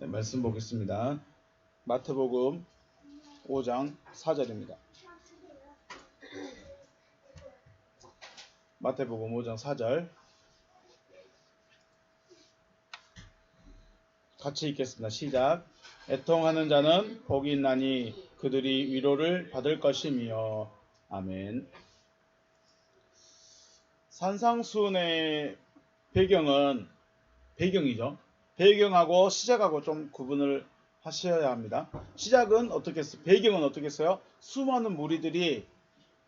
네, 말씀 보겠습니다. 마태복음 5장 4절입니다. 마태복음 5장 4절 같이 읽겠습니다. 시작. 애통하는 자는 복이 있나니 그들이 위로를 받을 것이며. 아멘. 산상수훈의 배경이죠. 배경하고 시작하고 좀 구분을 하셔야 합니다. 시작은 어떻게 했어요? 배경은 어떻게 했어요? 수많은 무리들이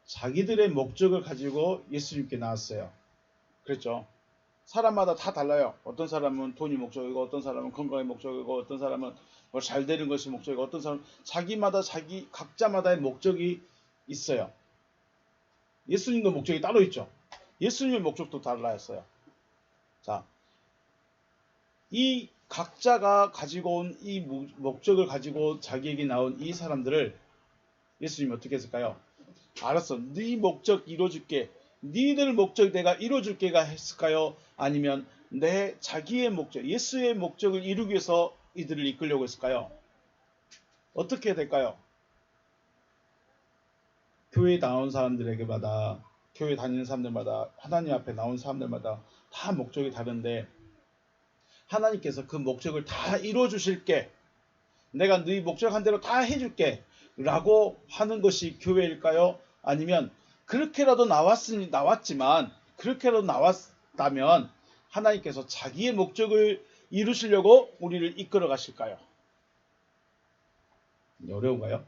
자기들의 목적을 가지고 예수님께 나왔어요. 그랬죠. 사람마다 다 달라요. 어떤 사람은 돈이 목적이고, 어떤 사람은 건강이 목적이고, 어떤 사람은 뭐 잘 되는 것이 목적이고, 어떤 사람은 각자마다의 목적이 있어요. 예수님도 목적이 따로 있죠. 예수님의 목적도 달라였어요. 자, 이 각자가 가지고 온 이 목적을 가지고 자기에게 나온 이 사람들을 예수님이 어떻게 했을까요? 알았어. 네 목적 이뤄줄게. 니들 목적 내가 이뤄줄게가 했을까요? 아니면 내 자기의 목적, 예수의 목적을 이루기 위해서 이들을 이끌려고 했을까요? 어떻게 해야 될까요? 교회에 나온 사람들에게마다, 교회 다니는 사람들마다, 하나님 앞에 나온 사람들마다 다 목적이 다른데 하나님께서 그 목적을 다 이루어주실게. 내가 네 목적한 대로 다 해줄게. 라고 하는 것이 교회일까요? 아니면 그렇게라도 나왔지만 그렇게라도 나왔다면 하나님께서 자기의 목적을 이루시려고 우리를 이끌어 가실까요? 어려운가요?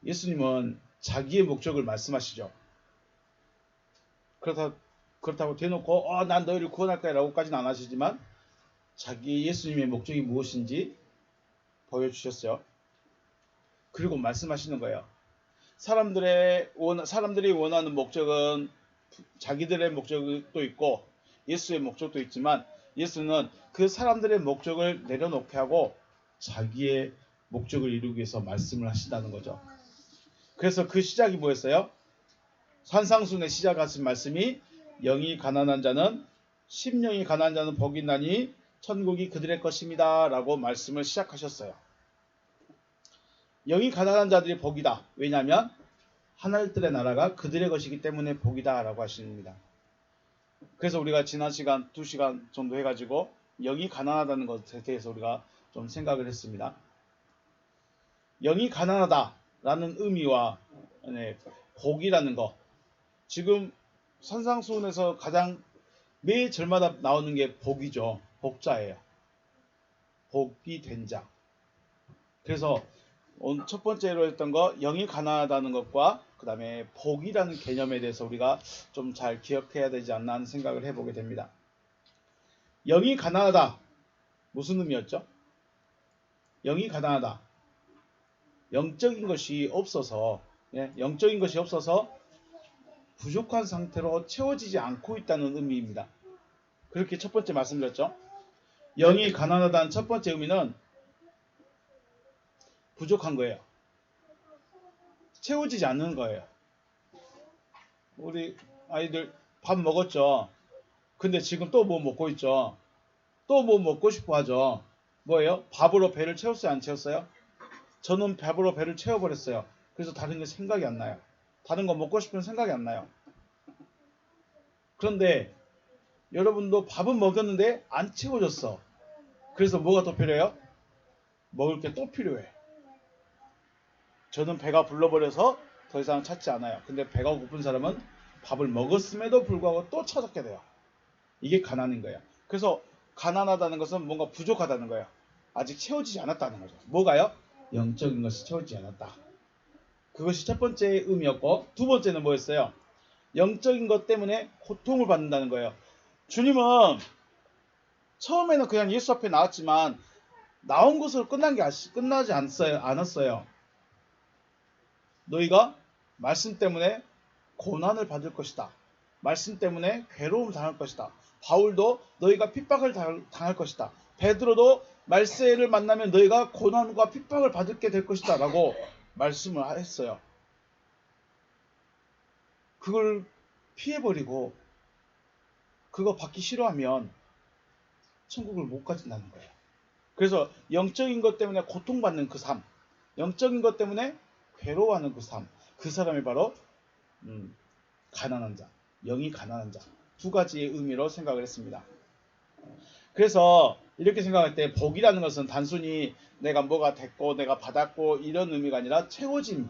예수님은 자기의 목적을 말씀하시죠. 그렇다고 대놓고 난 너희를 구원할 거야 라고까지는 안 하시지만 자기 예수님의 목적이 무엇인지 보여주셨어요. 그리고 말씀하시는 거예요. 사람들이 원하는 목적은 자기들의 목적도 있고 예수의 목적도 있지만 예수는 그 사람들의 목적을 내려놓게 하고 자기의 목적을 이루기 위해서 말씀을 하신다는 거죠. 그래서 그 시작이 뭐였어요? 산상순의 시작하신 말씀이 영이 가난한 자는 심령이 가난한 자는 복이 있나니 천국이 그들의 것입니다 라고 말씀을 시작하셨어요. 영이 가난한 자들이 복이다. 왜냐하면 하늘들의 나라가 그들의 것이기 때문에 복이다 라고 하십니다. 그래서 우리가 지난 시간 2시간 정도 해가지고 영이 가난하다는 것에 대해서 우리가 좀 생각을 했습니다. 영이 가난하다 라는 의미와 복이라는 것, 지금 산상수훈에서 가장 매 절마다 나오는 게 복이죠. 복자예요. 복이 된 자. 그래서 첫 번째로 했던 거 영이 가난하다는 것과 그 다음에 복이라는 개념에 대해서 우리가 좀 잘 기억해야 되지 않나 하는 생각을 해보게 됩니다. 영이 가난하다. 무슨 의미였죠? 영이 가난하다. 영적인 것이 없어서 부족한 상태로 채워지지 않고 있다는 의미입니다. 그렇게 첫 번째 말씀드렸죠. 영이 가난하다는 첫 번째 의미는 부족한 거예요. 채워지지 않는 거예요. 우리 아이들 밥 먹었죠. 근데 지금 또 뭐 먹고 있죠. 또 뭐 먹고 싶어 하죠. 뭐예요? 밥으로 배를 채웠어요? 안 채웠어요? 저는 밥으로 배를 채워버렸어요. 그래서 다른 게 생각이 안 나요. 다른 거 먹고 싶은 생각이 안 나요. 그런데 여러분도 밥은 먹였는데 안 채워졌어. 그래서 뭐가 더 필요해요? 먹을 게 또 필요해. 저는 배가 불러버려서 더 이상 찾지 않아요. 근데 배가 고픈 사람은 밥을 먹었음에도 불구하고 또 찾게 돼요. 이게 가난인 거예요. 그래서 가난하다는 것은 뭔가 부족하다는 거예요. 아직 채워지지 않았다는 거죠. 뭐가요? 영적인 것이 채워지지 않았다. 그것이 첫 번째 의미였고, 두 번째는 뭐였어요? 영적인 것 때문에 고통을 받는다는 거예요. 주님은 처음에는 그냥 예수 앞에 나왔지만 나온 것으로 끝나지 않았어요. 너희가 말씀 때문에 고난을 받을 것이다. 말씀 때문에 괴로움을 당할 것이다. 바울도 너희가 핍박을 당할 것이다. 베드로도 말세를 만나면 너희가 고난과 핍박을 받게 될 것이다 라고 말씀을 했어요. 그걸 피해버리고 그거 받기 싫어하면 천국을 못 가진다는 거예요. 그래서 영적인 것 때문에 고통받는 그 삶, 영적인 것 때문에 괴로워하는 그 삶, 그 사람이 바로 가난한 자, 영이 가난한 자, 두 가지의 의미로 생각을 했습니다. 그래서 이렇게 생각할 때 복이라는 것은 단순히 내가 뭐가 됐고 내가 받았고 이런 의미가 아니라 채워짐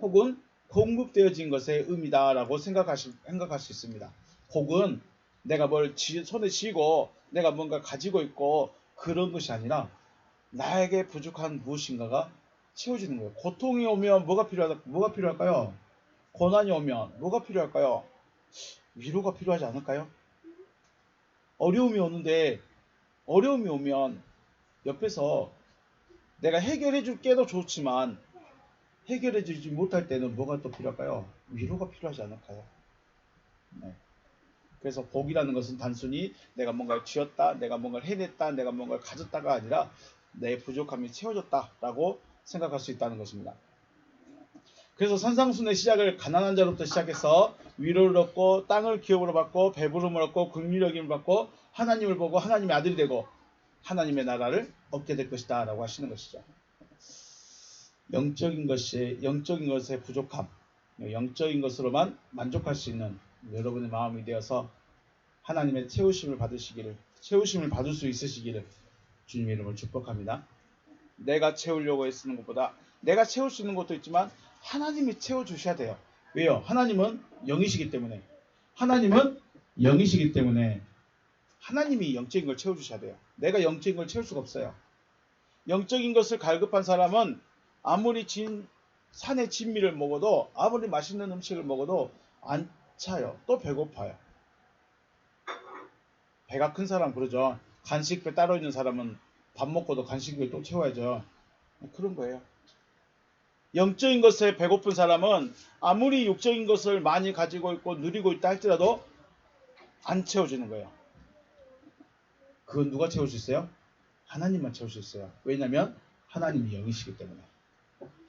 혹은 공급되어진 것의 의미다라고 생각할 수 있습니다. 복은 내가 뭘 손에 쥐고 내가 뭔가 가지고 있고 그런 것이 아니라 나에게 부족한 무엇인가가 채워지는 거예요. 고통이 오면 뭐가 필요할까요? 고난이 오면 뭐가 필요할까요? 위로가 필요하지 않을까요? 어려움이 오는데 어려움이 오면 옆에서 내가 해결해 줄게도 좋지만 해결해 주지 못할 때는 뭐가 또 필요할까요? 위로가 필요하지 않을까요? 네. 그래서 복이라는 것은 단순히 내가 뭔가를 쥐었다, 내가 뭔가를 해냈다, 내가 뭔가를 가졌다가 아니라 내 부족함이 채워졌다라고 생각할 수 있다는 것입니다. 그래서 산상순의 시작을 가난한 자로부터 시작해서 위로를 얻고 땅을 기업으로 받고 배부름을 얻고 긍휼히 여김을 받고 하나님을 보고 하나님의 아들이 되고 하나님의 나라를 얻게 될 것이다 라고 하시는 것이죠. 영적인 것의 부족함, 영적인 것으로만 만족할 수 있는 여러분의 마음이 되어서 하나님의 채우심을 받을 수 있으시기를 주님의 이름으로 축복합니다. 내가 채우려고 애쓰는 것보다 내가 채울 수 있는 것도 있지만 하나님이 채워주셔야 돼요. 왜요? 하나님은 영이시기 때문에 하나님이 영적인 걸 채워주셔야 돼요. 내가 영적인 걸 채울 수가 없어요. 영적인 것을 갈급한 사람은 아무리 산의 진미를 먹어도 아무리 맛있는 음식을 먹어도 안 차요. 또 배고파요. 배가 큰 사람 그러죠. 간식배 따로 있는 사람은 밥 먹고도 간식배 또 채워야죠. 그런 거예요. 영적인 것에 배고픈 사람은 아무리 육적인 것을 많이 가지고 있고 누리고 있다 할지라도 안 채워지는 거예요. 그건 누가 채울 수 있어요? 하나님만 채울 수 있어요. 왜냐하면 하나님이 영이시기 때문에.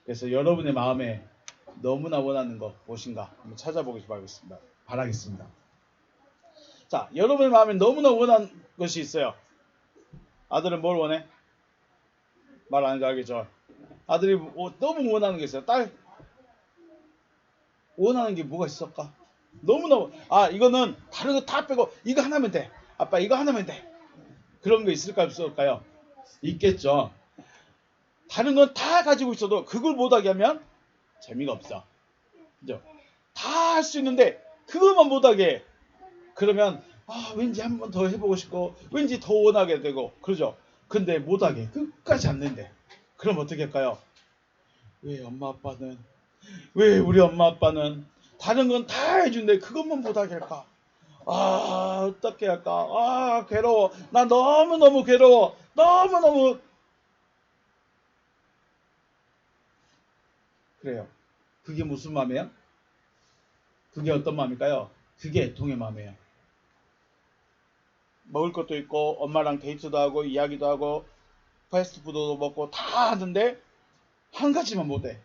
그래서 여러분의 마음에 너무나 원하는 것 무엇인가 한번 찾아보기 바라겠습니다. 자, 여러분의 마음에 너무나 원하는 것이 있어요. 아들은 뭘 원해? 말 안 해도 알겠죠? 아들이 너무 원하는 게 있어요. 딸 원하는 게 뭐가 있을까? 너무나 이거는 다른 거 다 빼고 이거 하나면 돼. 아빠 이거 하나면 돼. 그런 거 있을까요? 없을까요? 있겠죠. 다른 건 다 가지고 있어도 그걸 못하게 하면 재미가 없어. 그죠? 다 할 수 있는데 그것만 못하게 해. 그러면 왠지 한 번 더 해보고 싶고 왠지 더 원하게 되고 그러죠. 근데 못하게 끝까지 안 된대. 그럼 어떻게 할까요? 왜 우리 엄마 아빠는 다른 건 다 해준데 그것만 못하게 할까? 어떻게 할까? 괴로워. 나 너무너무 괴로워. 너무너무 그래요. 그게 무슨 마음이에요? 그게 어떤 마음일까요? 그게 애통의 마음이에요. 먹을 것도 있고 엄마랑 데이트도 하고 이야기도 하고 패스트푸드도 먹고 다 하는데 한 가지만 못해.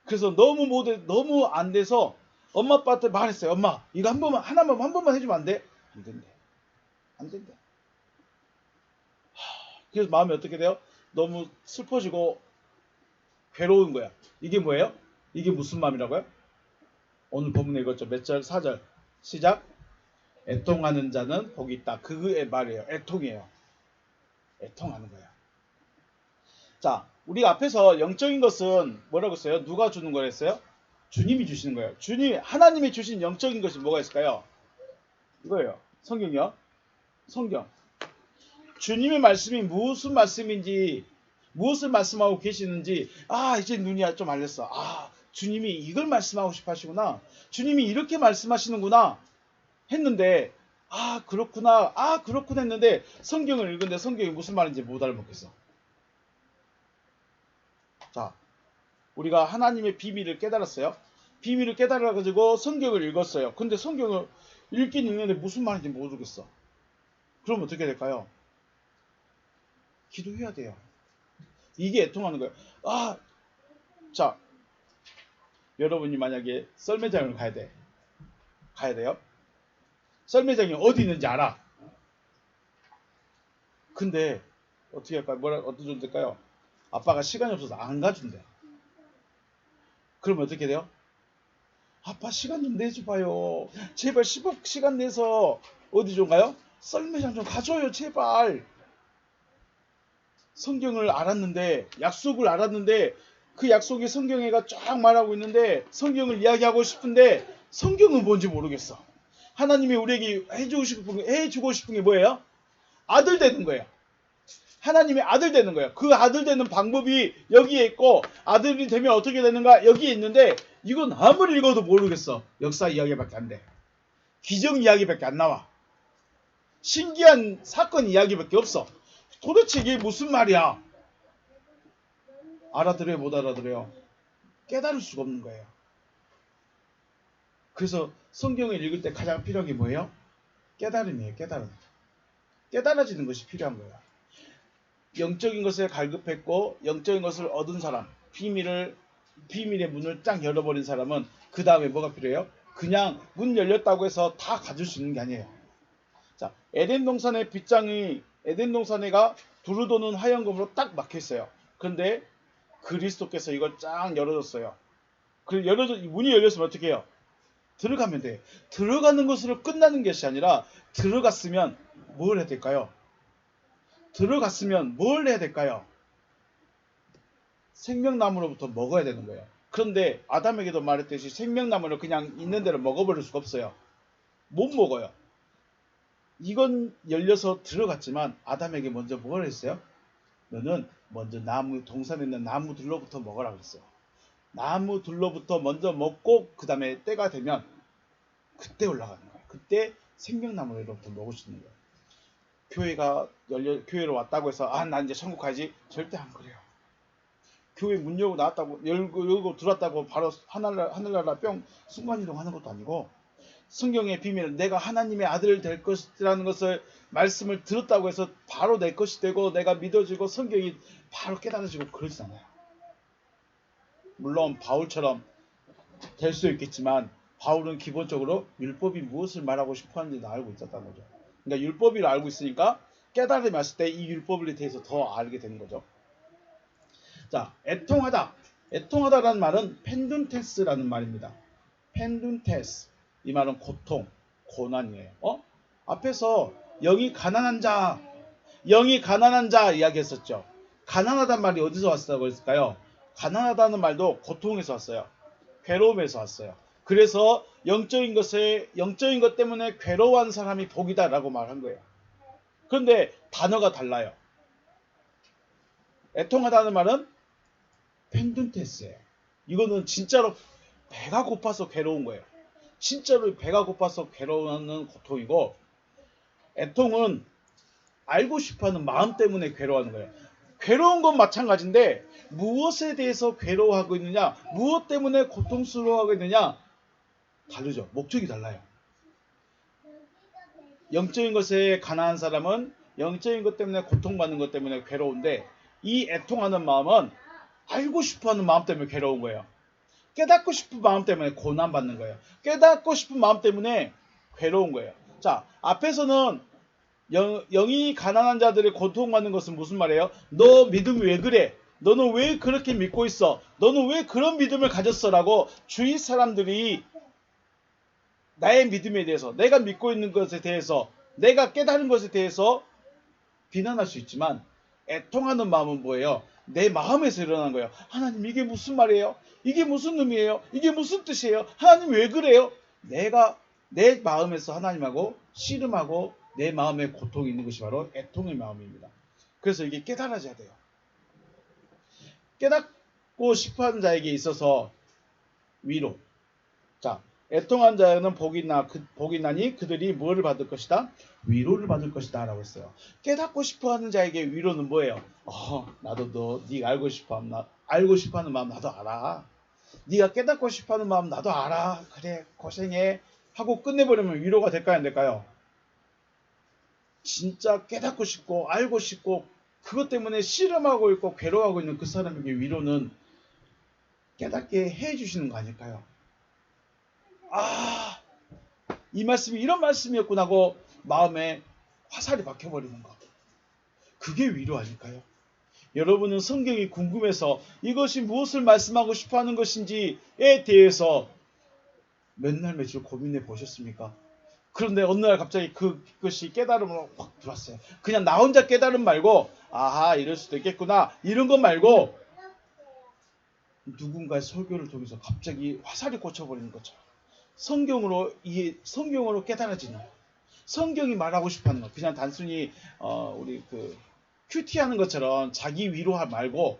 그래서 너무 안 돼서 엄마 아빠한테 말했어요. 엄마 이거 한 번만 해주면 안 돼? 안 된대. 그래서 마음이 어떻게 돼요? 너무 슬퍼지고 괴로운 거야. 이게 뭐예요? 이게 무슨 마음이라고요? 오늘 본문에 읽었죠. 몇 절? 4절 시작. 애통하는 자는 복이 있다. 그의 말이에요. 애통이에요. 애통하는 거야. 자, 우리가 앞에서 영적인 것은 뭐라고 했어요? 누가 주는 거랬어요? 주님이 주시는 거예요. 하나님이 주신 영적인 것이 뭐가 있을까요? 이거예요. 성경이요. 성경. 주님의 말씀이 무슨 말씀인지, 무엇을 말씀하고 계시는지, 이제 눈이 좀 알렸어. 주님이 이걸 말씀하고 싶어 하시구나. 주님이 이렇게 말씀하시는구나. 했는데, 그렇구나 했는데, 성경을 읽는데 성경이 무슨 말인지 못 알아먹겠어. 자, 우리가 하나님의 비밀을 깨달았어요. 비밀을 깨달아가지고 성경을 읽었어요. 근데 성경을 읽긴 읽는데 무슨 말인지 모르겠어. 그럼 어떻게 될까요? 기도해야 돼요. 이게 애통하는 거예요. 자, 여러분이 만약에 썰매장을 가야 돼요. 썰매장이 어디 있는지 알아. 근데 어떻게 할까요? 어떤 정도 될까요? 아빠가 시간이 없어서 안 가준대. 그러면 어떻게 돼요? 아빠 시간 좀 내줘봐요. 제발 10억 시간 내서 어디 좀 가요? 썰매장 좀 가줘요 제발. 성경을 알았는데 약속을 알았는데 그 약속이 성경에가 쫙 말하고 있는데 성경을 이야기하고 싶은데 성경은 뭔지 모르겠어. 하나님이 우리에게 해주고 싶은 게 뭐예요? 아들 되는 거예요. 하나님의 아들 되는 거예요. 그 아들 되는 방법이 여기에 있고 아들이 되면 어떻게 되는가 여기에 있는데 이건 아무리 읽어도 모르겠어. 역사 이야기밖에 안 돼. 기적 이야기밖에 안 나와. 신기한 사건 이야기밖에 없어. 도대체 이게 무슨 말이야? 알아들어요? 못 알아들어요? 깨달을 수가 없는 거예요. 그래서 성경을 읽을 때 가장 필요한 게 뭐예요? 깨달음이에요. 깨달음. 깨달아지는 것이 필요한 거예요. 영적인 것에 갈급했고 영적인 것을 얻은 사람, 비밀의 문을 딱 열어버린 사람은 그 다음에 뭐가 필요해요? 그냥 문 열렸다고 해서 다 가질 수 있는 게 아니에요. 자, 에덴 동산의 빗장이 에덴 동산에가 두루 도는 화영금으로 딱 막혀 있어요. 그런데 그리스도께서 이걸 쫙 열어줬어요. 문이 열렸으면 어떻게 해요? 들어가면 돼. 들어가는 것으로 끝나는 것이 아니라 들어갔으면 뭘 해야 될까요? 들어갔으면 뭘 해야 될까요? 생명나무로부터 먹어야 되는 거예요. 그런데 아담에게도 말했듯이 생명나무를 그냥 있는 대로 먹어버릴 수가 없어요. 못 먹어요. 이건 열려서 들어갔지만 아담에게 먼저 뭘 했어요? 너는 먼저 동산에 있는 나무들로부터 먹으라 그랬어요. 나무들로부터 먼저 먹고 그 다음에 때가 되면 그때 올라가는 거예요. 그때 생명나무로부터 먹을 수 있는 거예요. 교회로 왔다고 해서 나 이제 천국 가야지 절대 안 그래요. 교회 문 열고 나왔다고 열고 들어왔다고 바로 하늘나라 뿅 순간이동하는 것도 아니고 성경의 비밀은 내가 하나님의 아들 될 것이라는 것을 말씀을 들었다고 해서 바로 내 것이 되고 내가 믿어지고 성경이 바로 깨달아지고 그러지 않아요. 물론 바울처럼 될 수 있겠지만 바울은 기본적으로 율법이 무엇을 말하고 싶어하는지 알고 있었다는 거죠. 그러니까 율법을 알고 있으니까 깨달음이 왔을 때 이 율법에 대해서 더 알게 되는 거죠. 자, 애통하다. 애통하다라는 말은 펜둔테스라는 말입니다. 펜둔테스. 이 말은 고통, 고난이에요. 앞에서 영이 가난한 자 이야기했었죠. 가난하다는 말이 어디서 왔다고 했을까요? 가난하다는 말도 고통에서 왔어요. 괴로움에서 왔어요. 그래서 영적인 것 때문에 괴로워한 사람이 복이다라고 말한 거예요. 그런데 단어가 달라요. 애통하다는 말은 펜둔테스예요. 이거는 진짜로 배가 고파서 괴로운 거예요. 진짜로 배가 고파서 괴로워하는 고통이고, 애통은 알고 싶어하는 마음 때문에 괴로워하는 거예요. 괴로운 건 마찬가지인데 무엇에 대해서 괴로워하고 있느냐, 무엇 때문에 고통스러워하고 있느냐 다르죠. 목적이 달라요. 영적인 것에 가난한 사람은 영적인 것 때문에 고통받는 것 때문에 괴로운데, 이 애통하는 마음은 알고 싶어하는 마음 때문에 괴로운 거예요. 깨닫고 싶은 마음 때문에 고난받는 거예요. 깨닫고 싶은 마음 때문에 괴로운 거예요. 자, 앞에서는 영이 가난한 자들의 고통받는 것은 무슨 말이에요? 너 믿음이 왜 그래? 너는 왜 그렇게 믿고 있어? 너는 왜 그런 믿음을 가졌어? 라고 주위 사람들이 나의 믿음에 대해서, 내가 믿고 있는 것에 대해서, 내가 깨달은 것에 대해서 비난할 수 있지만, 애통하는 마음은 뭐예요? 내 마음에서 일어난 거예요. 하나님, 이게 무슨 말이에요? 이게 무슨 의미예요? 이게 무슨 뜻이에요? 하나님 왜 그래요? 내가 내 마음에서 하나님하고 씨름하고 내 마음에 고통이 있는 것이 바로 애통의 마음입니다. 그래서 이게 깨달아져야 돼요. 깨닫고 싶어하는 자에게 있어서 위로. 자, 애통한 자는 복이 나니 그들이 뭐를 받을 것이다? 위로를 받을 것이다 라고 했어요. 깨닫고 싶어하는 자에게 위로는 뭐예요? 나도 네가 알고 싶어하는 마음 나도 알아. 네가 깨닫고 싶어하는 마음 나도 알아. 그래, 고생해 하고 끝내버리면 위로가 될까요, 안 될까요? 진짜 깨닫고 싶고 알고 싶고 그것 때문에 씨름하고 있고 괴로워하고 있는 그 사람에게 위로는 깨닫게 해주시는 거 아닐까요? 이 말씀이 이런 말씀이었구나 하고 마음에 화살이 박혀버리는 거. 그게 위로 아닐까요? 여러분은 성경이 궁금해서 이것이 무엇을 말씀하고 싶어 하는 것인지에 대해서 맨날 며칠 고민해 보셨습니까? 그런데 어느 날 갑자기 그것이 깨달음으로 확 들어왔어요. 그냥 나 혼자 깨달음 말고 아하 이럴 수도 있겠구나 이런 것 말고 누군가의 설교를 통해서 갑자기 화살이 꽂혀버리는 것처럼 성경으로 깨달아지는 거. 성경이 말하고 싶어하는 거. 그냥 단순히 우리 큐티하는 것처럼 자기 위로 말고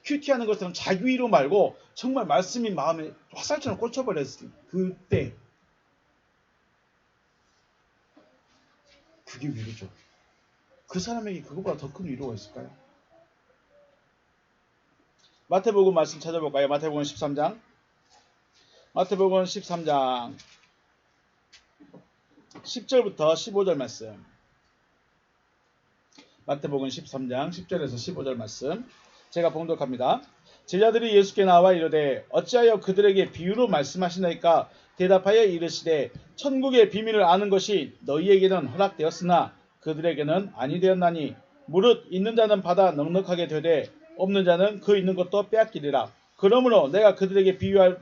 큐티하는 것처럼 자기 위로 말고 정말 말씀이 마음에 화살처럼 꽂혀버렸을 그때 그게 위로죠. 그 사람에게 그것보다 더 큰 위로가 있을까요? 마태복음 말씀 찾아볼까요? 마태복음 13장. 마태복음 13장 10절부터 15절 말씀. 마태복음 13장 10절에서 15절 말씀. 제가 봉독합니다. 제자들이 예수께 나와 이르되 어찌하여 그들에게 비유로 말씀하시나이까 대답하여 이르시되 천국의 비밀을 아는 것이 너희에게는 허락되었으나 그들에게는 아니 되었나니 무릇 있는 자는 받아 넉넉하게 되되 없는 자는 그 있는 것도 빼앗기리라. 그러므로 내가 그들에게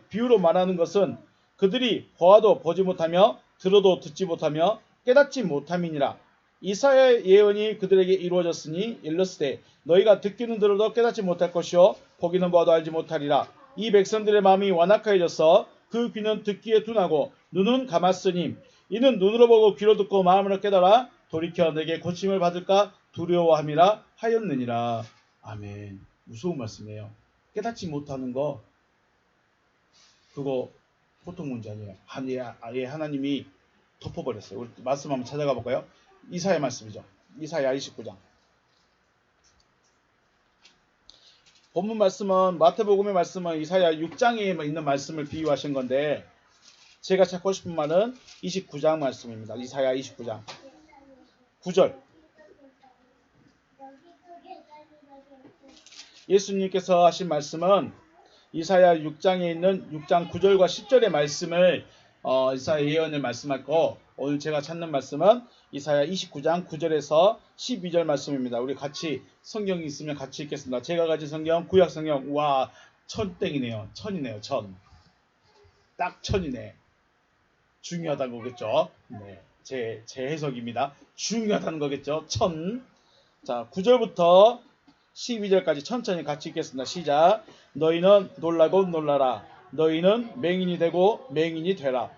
비유로 말하는 것은 그들이 보아도 보지 못하며 들어도 듣지 못하며 깨닫지 못함이니라. 이사야의 예언이 그들에게 이루어졌으니 일렀으되 너희가 듣기는 들어도 깨닫지 못할 것이요 보기는 보아도 알지 못하리라. 이 백성들의 마음이 완악하여져서 그 귀는 듣기에 둔하고 눈은 감았으니 이는 눈으로 보고 귀로 듣고 마음으로 깨달아 돌이켜 내게 고침을 받을까 두려워함이라 하였느니라. 아멘. 무서운 말씀이에요. 깨닫지 못하는 거 그거 보통 문제 아니에요. 아예 하나님이 덮어버렸어요. 우리 말씀 한번 찾아가 볼까요? 이사야 말씀이죠. 이사야 29장. 본문 말씀은 마태복음의 말씀은 이사야 6장에 있는 말씀을 비유하신 건데 제가 찾고 싶은 말은 29장 말씀입니다. 이사야 29장 9절. 예수님께서 하신 말씀은 이사야 6장에 있는 6장 9절과 10절의 말씀을 이사야 예언을 말씀하고 오늘 제가 찾는 말씀은 이사야 29장 9절에서 12절 말씀입니다. 우리 같이 성경이 있으면 같이 읽겠습니다. 제가 가진 성경 구약 성경 와 천땡이네요. 천이네요. 천. 딱 천이네. 중요하다는 거겠죠. 네, 제 해석입니다. 중요하다는 거겠죠. 천. 자 9절부터 12절까지 천천히 같이 읽겠습니다. 시작. 너희는 놀라고 놀라라. 너희는 맹인이 되고 맹인이 되라.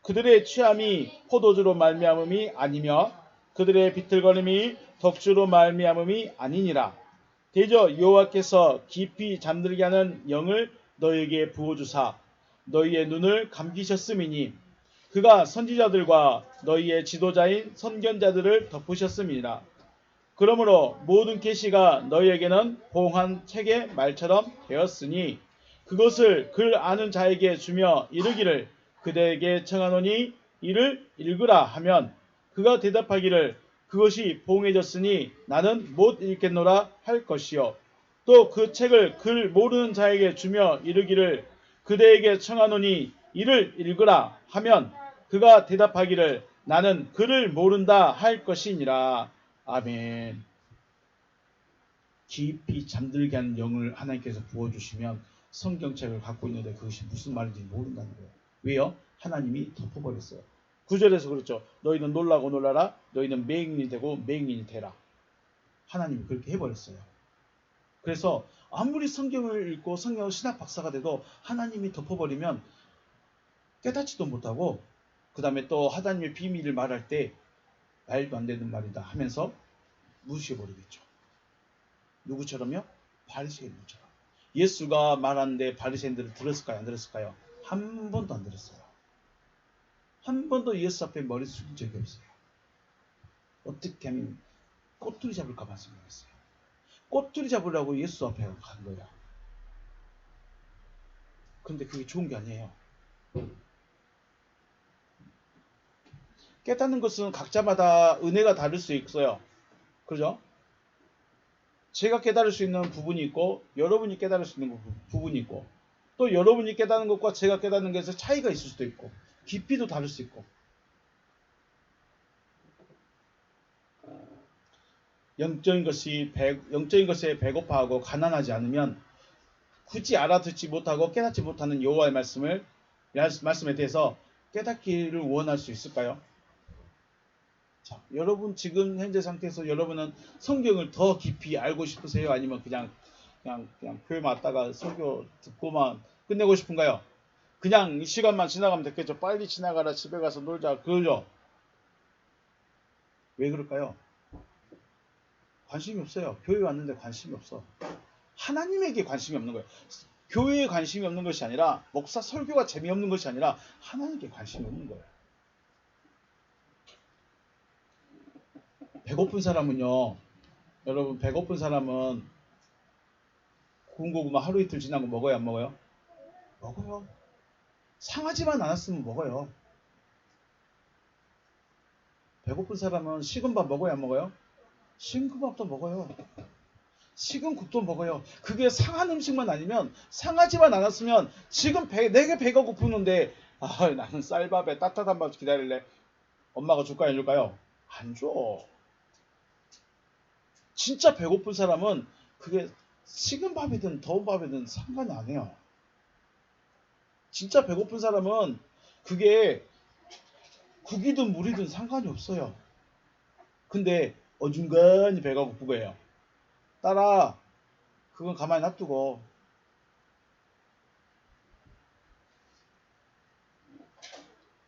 그들의 취함이 포도주로 말미암음이 아니며 그들의 비틀거림이 덕주로 말미암음이 아니니라. 대저 여호와께서 깊이 잠들게 하는 영을 너희에게 부어주사 너희의 눈을 감기셨음이니 그가 선지자들과 너희의 지도자인 선견자들을 덮으셨음이니라. 그러므로 모든 계시가 너희에게는 봉한 책의 말처럼 되었으니 그것을 글 아는 자에게 주며 이르기를 그대에게 청하노니 이를 읽으라 하면 그가 대답하기를 그것이 봉해졌으니 나는 못 읽겠노라 할 것이요. 또 그 책을 글 모르는 자에게 주며 이르기를 그대에게 청하노니 이를 읽으라 하면 그가 대답하기를 나는 글을 모른다 할 것이니라. 아멘. 깊이 잠들게 하는 영을 하나님께서 부어주시면 성경책을 갖고 있는데 그것이 무슨 말인지 모른다는 거예요. 왜요? 하나님이 덮어버렸어요. 9절에서 그렇죠. 너희는 놀라고 놀라라. 너희는 맹인이 되고 맹인이 되라. 하나님이 그렇게 해버렸어요. 그래서 아무리 성경을 읽고 성경 신학 박사가 돼도 하나님이 덮어버리면 깨닫지도 못하고 그 다음에 또 하나님의 비밀을 말할 때 말도 안 되는 말이다 하면서 무시해버리겠죠. 누구처럼요? 바리새인들처럼. 예수가 말하는데 바리새인들을 들었을까요? 안 들었을까요? 한 번도 안 들었어요. 한 번도 예수 앞에 머리 숙인 적이 없어요. 어떻게 하면 꼬투리 잡을까만 생각했어요. 꼬투리 잡으려고 예수 앞에 간 거야. 그런데 그게 좋은 게 아니에요. 깨닫는 것은 각자마다 은혜가 다를 수 있어요. 그죠? 제가 깨달을 수 있는 부분이 있고 여러분이 깨달을 수 있는 부분이 있고 또 여러분이 깨닫는 것과 제가 깨닫는 것에서 차이가 있을 수도 있고 깊이도 다를 수 있고 영적인 것에 배고파하고 가난하지 않으면 굳이 알아듣지 못하고 깨닫지 못하는 여호와의 말씀에 대해서 깨닫기를 원할 수 있을까요? 자, 여러분 지금 현재 상태에서 여러분은 성경을 더 깊이 알고 싶으세요? 아니면 그냥 교회 왔다가 설교 듣고만 끝내고 싶은가요? 그냥 이 시간만 지나가면 됐겠죠. 빨리 지나가라, 집에 가서 놀자, 그러죠. 왜 그럴까요? 관심이 없어요. 교회 왔는데 관심이 없어. 하나님에게 관심이 없는 거예요. 교회에 관심이 없는 것이 아니라, 목사 설교가 재미없는 것이 아니라 하나님께 관심이 없는 거예요. 배고픈 사람은요, 여러분 배고픈 사람은 구운 고구마 하루 이틀 지나고 먹어요, 안 먹어요? 먹어요. 상하지만 않았으면 먹어요. 배고픈 사람은 식은 밥 먹어요, 안 먹어요? 식은 밥도 먹어요. 식은 국도 먹어요. 그게 상한 음식만 아니면, 상하지만 않았으면 지금 내게 배가 고프는데 나는 쌀밥에 따뜻한 밥 기다릴래. 엄마가 줄까요, 안 줄까요? 안 줘. 진짜 배고픈 사람은 그게 식은 밥이든 더운 밥이든 상관이 안 해요. 진짜 배고픈 사람은 그게 국이든 물이든 상관이 없어요. 근데 어중간히 배가 고픈 거예요. 따라 그건 가만히 놔두고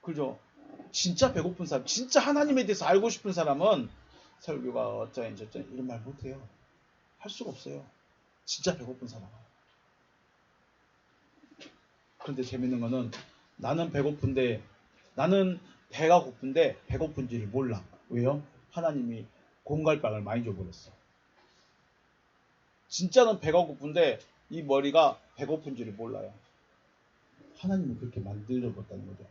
그죠? 진짜 배고픈 사람, 진짜 하나님에 대해서 알고 싶은 사람은 설교가 어쩌니 저쩌니 이런 말 못해요. 할 수가 없어요. 진짜 배고픈 사람은. 그런데 재밌는 거는 나는 배가 고픈데 배고픈지를 몰라. 왜요? 하나님이 공갈빵을 많이 줘버렸어. 진짜는 배가 고픈데 이 머리가 배고픈지를 몰라요. 하나님은 그렇게 만들어버렸다는 거죠.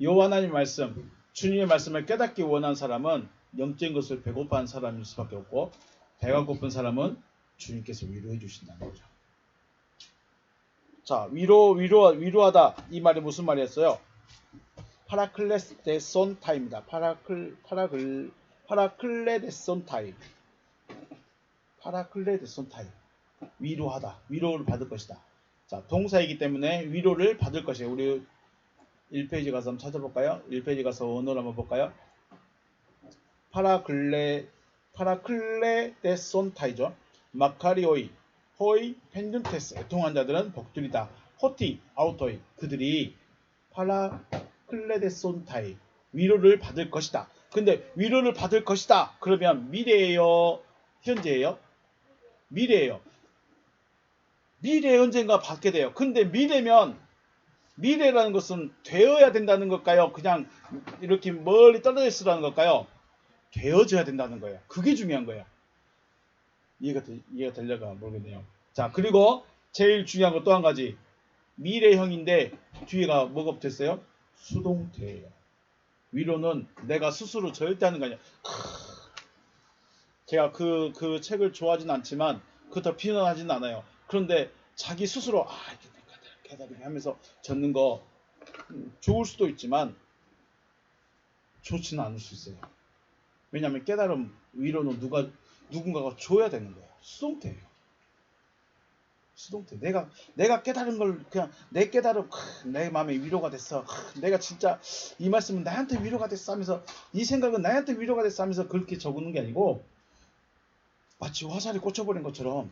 여호와 하나님 말씀, 주님의 말씀을 깨닫기 원한 사람은 영적인 것을 배고파하는 사람일 수밖에 없고, 배가 고픈 사람은 주님께서 위로해 주신다는 거죠. 자, 위로하다 이 말이 무슨 말이었어요? 파라클레데손타입니다. 파라클레데손타임. 파라클레데손타임. 위로하다. 위로를 받을 것이다. 자, 동사이기 때문에 위로를 받을 것이에요. 우리 1페이지 가서 한번 찾아볼까요? 1페이지 가서 원어를 한번 볼까요? 파라클레데손타이죠. 마카리오이, 호이, 펜든테스, 애통한 자들은 복들이다. 호티, 아우토이, 그들이 파라클레데손타이, 위로를 받을 것이다. 근데 위로를 받을 것이다. 그러면 미래예요? 현재예요? 미래예요. 미래에 언젠가 받게 돼요. 근데 미래라는 것은 되어야 된다는 걸까요? 그냥 이렇게 멀리 떨어져 있으라는 걸까요? 되어져야 된다는 거예요. 그게 중요한 거예요. 이해가 되려가 모르겠네요. 자, 그리고 제일 중요한 거 또 한 가지. 미래형인데 뒤에가 뭐가 붙었어요? 수동태예요. 위로는 내가 스스로 절대 하는 거 아니에요. 제가 그 책을 좋아하진 않지만 그렇다고 비난하지는 않아요. 그런데 자기 스스로 이렇게 깨달음이 하면서 적는 거 좋을 수도 있지만 좋지는 않을 수 있어요. 왜냐하면 깨달음, 위로는 누군가가 줘야 되는 거예요. 수동태예요. 수동태. 내가 깨달은 걸 그냥 내 깨달음, 내 마음에 위로가 됐어. 내가 진짜 이 말씀은 나한테 위로가 됐어 하면서, 이 생각은 나한테 위로가 됐어 하면서 그렇게 적는 게 아니고, 마치 화살이 꽂혀버린 것처럼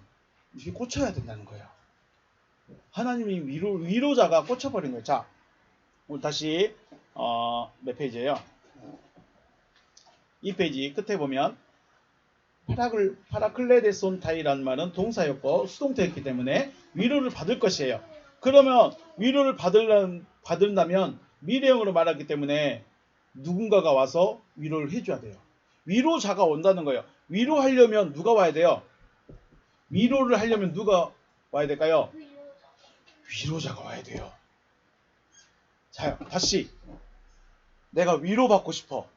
이게 꽂혀야 된다는 거예요. 하나님이 위로자가 꽂혀버린 거예요. 자, 오늘 다시 몇 페이지예요? 이 페이지 끝에 보면 파라클레데손타이라는 말은 동사였고 수동태였기 때문에 위로를 받을 것이에요. 그러면 위로를 받는다면 미래형으로 말하기 때문에 누군가가 와서 위로를 해줘야 돼요. 위로자가 온다는 거예요. 위로하려면 누가 와야 돼요? 위로를 하려면 누가 와야 될까요? 위로자가 와야 돼요. 자, 다시 내가 위로받고 싶어.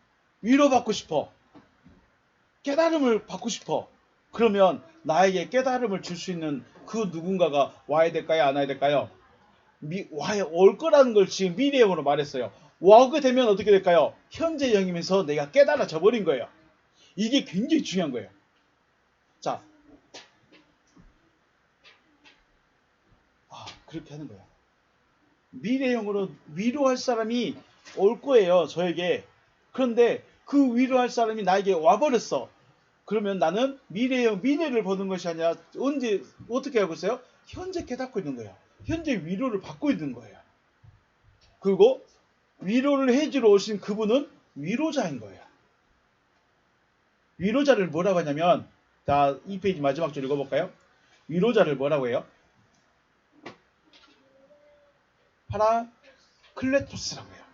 깨달음을 받고 싶어. 그러면 나에게 깨달음을 줄 수 있는 그 누군가가 와야 될까요? 안 와야 될까요? 올 거라는 걸 지금 미래형으로 말했어요. 와게 되면 어떻게 될까요? 현재형이면서 내가 깨달아져 버린 거예요. 이게 굉장히 중요한 거예요. 자, 그렇게 하는 거예요. 미래형으로 위로할 사람이 올 거예요, 저에게. 그런데 그 위로할 사람이 나에게 와버렸어. 그러면 나는 미래를 보는 것이 아니라 언제 어떻게 하고 있어요? 현재 깨닫고 있는 거예요. 현재 위로를 받고 있는 거예요. 그리고 위로를 해주러 오신 그분은 위로자인 거예요. 위로자를 뭐라고 하냐면, 자, 이 페이지 마지막 줄 읽어볼까요? 위로자를 뭐라고 해요? 파라클레토스라고 해요.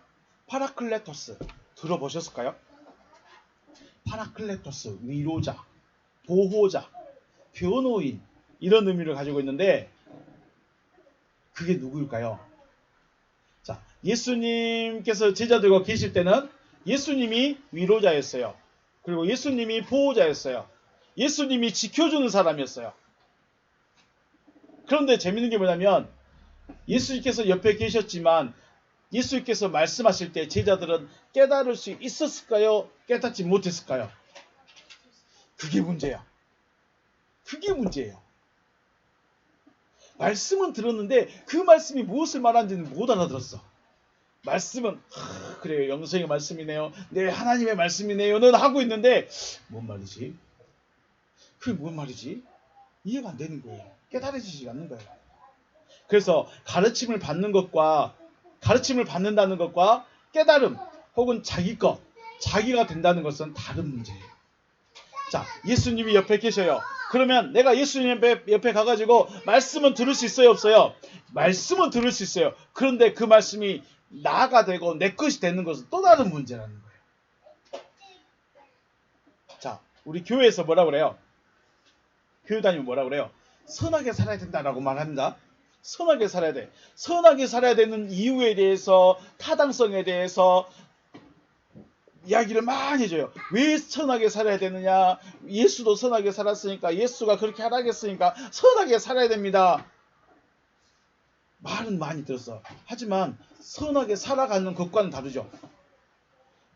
파라클레토스 들어보셨을까요? 파라클레토스, 위로자, 보호자, 변호인, 이런 의미를 가지고 있는데, 그게 누구일까요? 자, 예수님께서 제자들과 계실 때는 예수님이 위로자였어요. 그리고 예수님이 보호자였어요. 예수님이 지켜주는 사람이었어요. 그런데 재밌는 게 뭐냐면, 예수님께서 옆에 계셨지만 예수님께서 말씀하실 때 제자들은 깨달을 수 있었을까요? 깨닫지 못했을까요? 그게 문제야. 그게 문제예요. 말씀은 들었는데 그 말씀이 무엇을 말하는지는 못 알아들었어. 말씀은 그래요, 영성의 말씀이네요, 네, 하나님의 말씀이네요는 하고 있는데 뭔 말이지? 그게 뭔 말이지? 이해가 안 되는 거예요. 깨달아지지 않는 거예요. 그래서 가르침을 받는다는 것과 깨달음 혹은 자기 것, 자기가 된다는 것은 다른 문제예요. 자, 예수님이 옆에 계셔요. 그러면 내가 예수님 옆에 가가지고 말씀은 들을 수 있어요, 없어요? 말씀은 들을 수 있어요. 그런데 그 말씀이 나가 되고 내 것이 되는 것은 또 다른 문제라는 거예요. 자, 우리 교회에서 뭐라고 그래요? 교회 다니면 뭐라고 그래요? 선하게 살아야 된다라고 말합니다. 선하게 살아야 돼. 선하게 살아야 되는 이유에 대해서, 타당성에 대해서 이야기를 많이 해줘요. 왜 선하게 살아야 되느냐? 예수도 선하게 살았으니까, 예수가 그렇게 하라겠으니까 선하게 살아야 됩니다. 말은 많이 들었어. 하지만 선하게 살아가는 것과는 다르죠.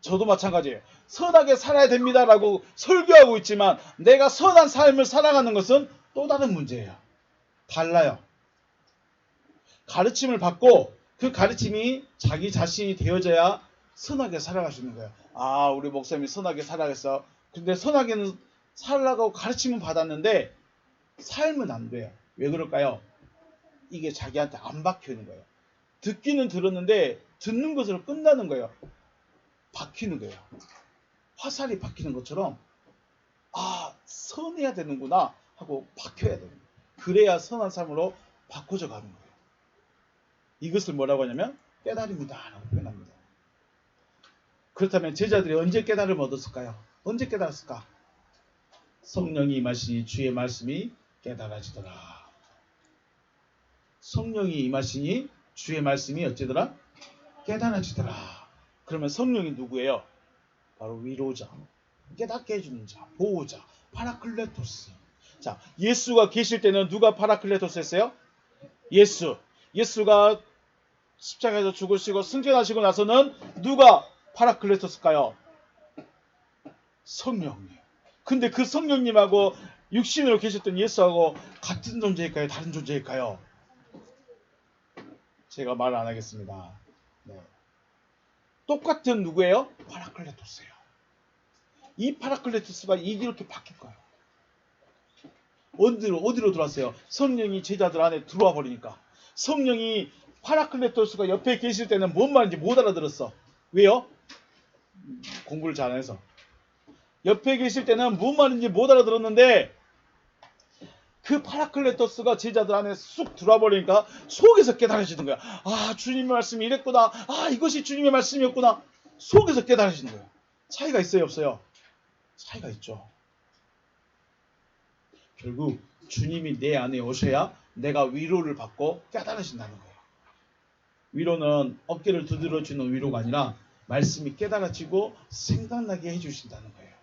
저도 마찬가지예요. 선하게 살아야 됩니다라고 설교하고 있지만 내가 선한 삶을 살아가는 것은 또 다른 문제예요. 달라요. 가르침을 받고 그 가르침이 자기 자신이 되어져야 선하게 살아갈 수 있는 거예요. 아, 우리 목사님이 선하게 살아겠어. 근데 선하게는 살라고 가르침은 받았는데 삶은 안 돼요. 왜 그럴까요? 이게 자기한테 안 박혀 있는 거예요. 듣기는 들었는데 듣는 것으로 끝나는 거예요. 박히는 거예요. 화살이 박히는 것처럼 선해야 되는구나 하고 박혀야 돼요. 그래야 선한 삶으로 바꿔져 가는 거예요. 이것을 뭐라고 하냐면 깨달음이다 라고 표현합니다. 그렇다면 제자들이 언제 깨달음을 얻었을까요? 언제 깨달았을까? 성령이 임하시니 주의 말씀이 깨달아지더라. 성령이 임하시니 주의 말씀이 어찌더라? 깨달아지더라. 그러면 성령이 누구예요? 바로 위로자, 깨닫게 해주는 자, 보호자, 파라클레토스. 자, 예수가 계실 때는 누가 파라클레토스였어요? 예수가 십자가에서 죽으시고 승천하시고 나서는 누가 파라클레토스일까요? 성령님. 근데 그 성령님하고 육신으로 계셨던 예수하고 같은 존재일까요? 다른 존재일까요? 제가 말을 안 하겠습니다. 네. 똑같은 누구예요? 파라클레토스예요. 이 파라클레토스가 이렇게 바뀔 거예요. 어디로 들어왔어요? 성령이 제자들 안에 들어와 버리니까. 성령이 파라클레토스가 옆에 계실 때는 뭔 말인지 못 알아들었어. 왜요? 공부를 잘 안 해서. 옆에 계실 때는 뭔 말인지 못 알아들었는데 그 파라클레토스가 제자들 안에 쑥 들어와 버리니까 속에서 깨달아지는 거야. 아, 주님의 말씀이 이랬구나. 아, 이것이 주님의 말씀이었구나. 속에서 깨달아지는 거예요. 차이가 있어요, 없어요? 차이가 있죠. 결국 주님이 내 안에 오셔야 내가 위로를 받고 깨달아진다는 거예요. 위로는 어깨를 두드려주는 위로가 아니라 말씀이 깨달아지고 생각나게 해주신다는 거예요.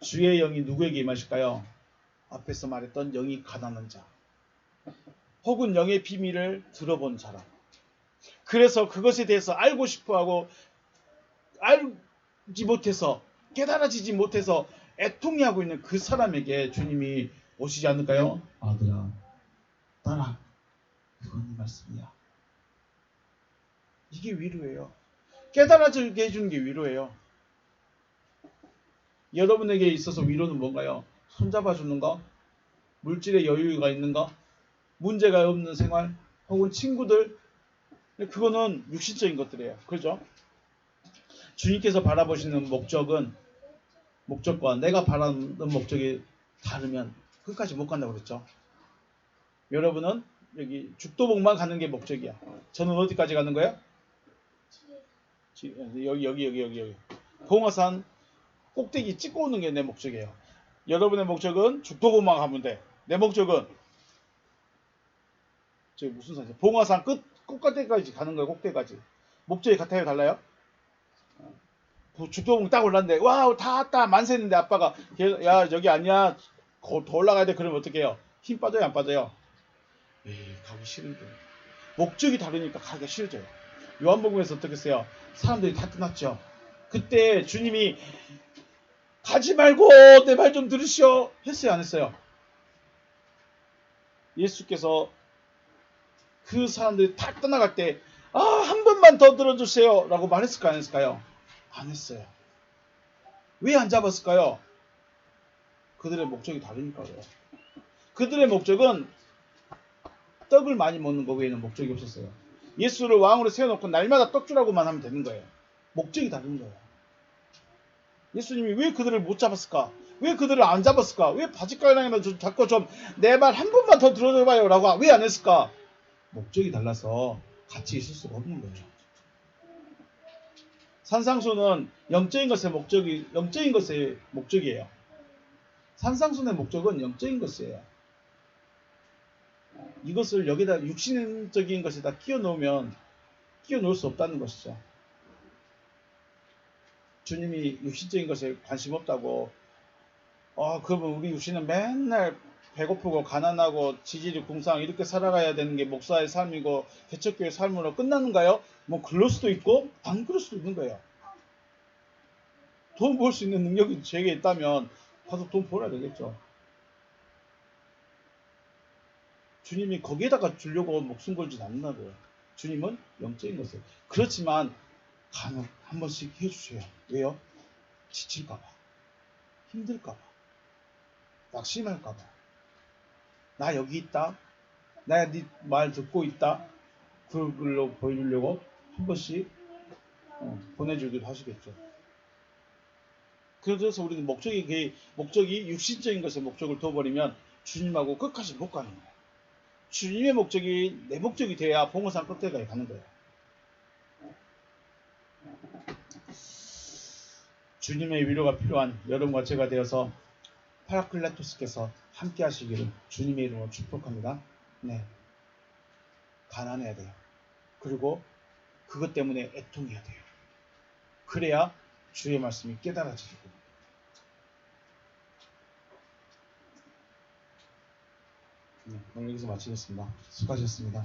주의 영이 누구에게 임하실까요? 앞에서 말했던 영이 가난한 자, 혹은 영의 비밀을 들어본 사람. 그래서 그것에 대해서 알고 싶어하고 못해서 깨달아지지 못해서 애통해하고 있는 그 사람에게 주님이 오시지 않을까요? 아들아, 딸아, 그건 네 말씀이야. 이게 위로예요. 깨달아지게 해주는 게 위로예요. 여러분에게 있어서 위로는 뭔가요? 손잡아주는 거? 물질의 여유가 있는 거? 문제가 없는 생활? 혹은 친구들? 그거는 육신적인 것들이에요. 그렇죠? 주님께서 바라보시는 목적과 내가 바라는 목적이 다르면 끝까지 못 간다고 그랬죠. 여러분은 여기 죽도복만 가는 게 목적이야. 저는 어디까지 가는 거예요? 여기. 봉화산 꼭대기 찍고 오는 게 내 목적이에요. 여러분의 목적은 죽도복만 가면 돼. 내 목적은 저기 무슨 산이죠? 봉화산 꼭대기까지 가는 거예요. 꼭대기까지. 목적이 같아요? 달라요? 죽도봉 딱 올랐는데 와우 다 왔다 만세 했는데 아빠가 야 여기 아니야 더 올라가야 돼. 그러면 어떻게 해요? 힘 빠져요? 안 빠져요? 가기 싫은데. 목적이 다르니까 가기가 싫어져요. 요한복음에서 어떻게 했어요? 사람들이 다 떠났죠. 그때 주님이 가지 말고 내 말 좀 들으시오 했어요? 안 했어요? 예수께서 그 사람들이 다 떠나갈 때 한 번만 더 들어주세요 라고 말했을까요? 안 했을까요? 안 했어요. 왜 안 잡았을까요? 그들의 목적이 다르니까 그래요. 그들의 목적은 떡을 많이 먹는 거 외에는 목적이 없었어요. 예수를 왕으로 세워놓고 날마다 떡 주라고만 하면 되는 거예요. 목적이 다른 거예요. 예수님이 왜 그들을 못 잡았을까? 왜 그들을 안 잡았을까? 왜 바짓가랑이나 자꾸 좀 내 말 한 번만 더 들어줘봐요 라고 왜 안 했을까? 목적이 달라서 같이 있을 수가 없는 거죠. 산상수는 영적인 것의 목적이에요. 산상수의 목적은 영적인 것이에요. 이것을 여기다 육신적인 것에다 끼워 넣을 수 없다는 것이죠. 주님이 육신적인 것에 관심 없다고 그러면 우리 육신은 맨날 배고프고 가난하고 지질이 궁상 이렇게 살아가야 되는 게 목사의 삶이고 개척교회 삶으로 끝나는가요? 뭐 그럴 수도 있고 안 그럴 수도 있는 거예요. 돈 벌 수 있는 능력이 제게 있다면 가서 돈 벌어야 되겠죠. 주님이 거기에다가 주려고 목숨 걸지 않는다고요. 주님은 영적인 것이에요. 그렇지만 간혹 한 번씩 해주세요. 왜요? 지칠까봐, 힘들까봐, 낙심할까봐. 나 여기 있다. 나 네 말 듣고 있다. 그걸로 보여주려고 한 번씩 보내주기도 하시겠죠. 그래서 우리는 목적이 육신적인 것에 목적을 둬버리면 주님하고 끝까지 못 가는 거예요. 주님의 목적이 내 목적이 돼야 봉헌산 끝에까지 가는 거예요. 주님의 위로가 필요한 여러분과 제가 되어서 파라클레토스께서 함께 하시기를 주님의 이름으로 축복합니다. 네, 가난해야 돼요. 그리고 그것 때문에 애통해야 돼요. 그래야 주의 말씀이 깨달아지고. 네, 오늘 여기서 마치겠습니다. 수고하셨습니다.